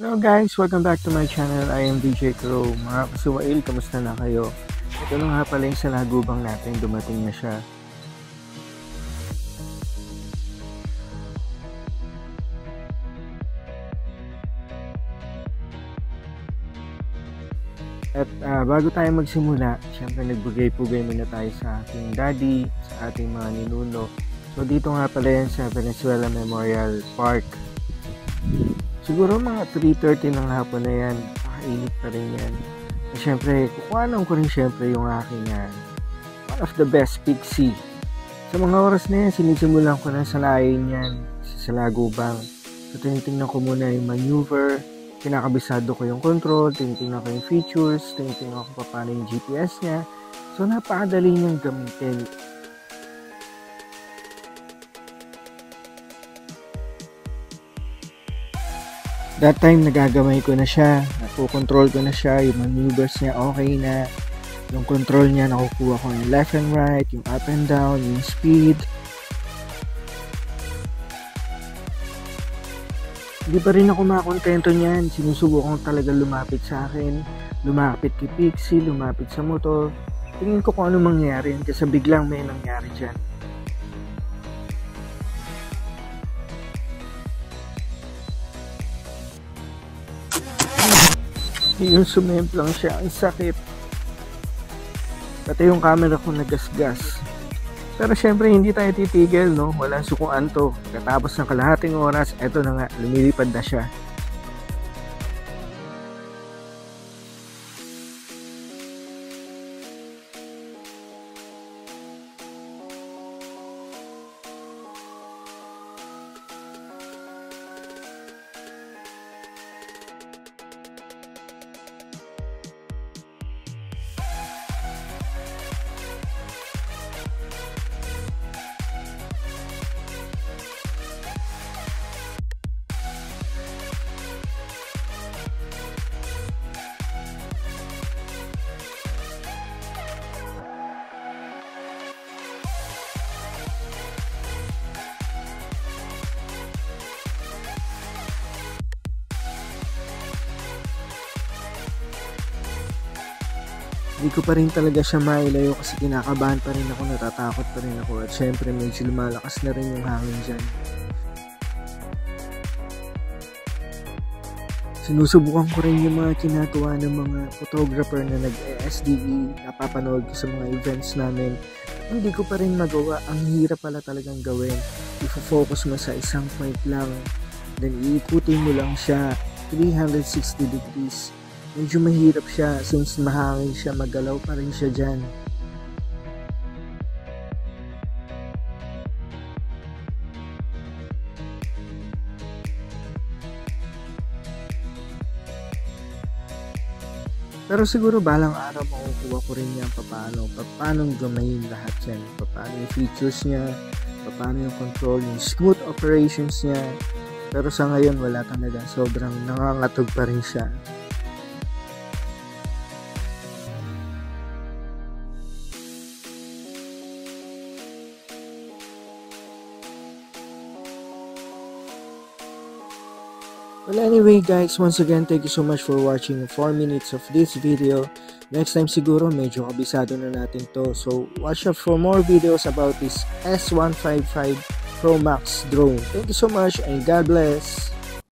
Hello guys, welcome back to my channel. I am DJ Crow. Mga kasuwail, kamusta na kayo? Ito na nga pala yung salagubang natin, dumating na siya. At bago tayo magsimula, syempre nagbugay-pugay muna tayo sa ating daddy, sa ating mga ninuno. So dito nga pala yan sa Venezuela Memorial Park. Siguro mga 3:30 ng hapon na yan, nakainit pa rin yan. At syempre, kukuhanan ko rin syempre yung aking one of the best Pixie. Sa mga oras na yan, sinisimulan ko na salayin yan sa salagubang. So tinitingnan ko muna yung maneuver, kinakabisado ko yung control, tinitingnan ko yung features, tinitingnan ko paano yung GPS niya. So napakadali niyang gamitin. That time nagagamay ko na siya, napokontrol ko na siya, yung maneuvers niya okay na, yung control niya nakukuha ko yung left and right, yung up and down, yung speed. Hindi pa rin ako makakontento niyan, sinusubukan ko talaga lumapit sa akin, lumapit kay Pixie, lumapit sa motor. Tingin ko kung ano mangyayari kasi biglang may nangyari dyan. Yung sumemplang siya, ang sakit. Pati yung camera ko nagasgas. Pero syempre hindi tayo titigil, no? Walang sukuan to. Katapos ng kalahating oras, eto na nga, lumilipad na siya. Hindi ko pa rin talaga siya mailayo kasi kinakabahan pa rin ako, natatakot pa rin ako at syempre medyo lumalakas na rin yung hangin dyan. Sinusubukan ko rin yung mga ginagawa ng mga photographer na nag-SDE, napapanood ko sa mga events namin. Hindi ko pa rin magawa, ang hirap pala talagang gawin. Ifo-focus mo sa isang point lang, then iikutin mo lang siya 360 degrees. Medyo mahirap siya since mahangin siya, magalaw pa rin siya dyan. Pero siguro balang araw makukuha ko rin yan paano gamayin lahat yan, paano yung features niya, paano yung control, yung smooth operations niya. Pero sa ngayon wala talaga, sobrang nangangatog pa rin siya. Well, anyway guys, once again, thank you so much for watching 4 minutes of this video. Next time siguro medyo kabisado na natin to. So watch out for more videos about this S155 Pro Max drone. Thank you so much and God bless!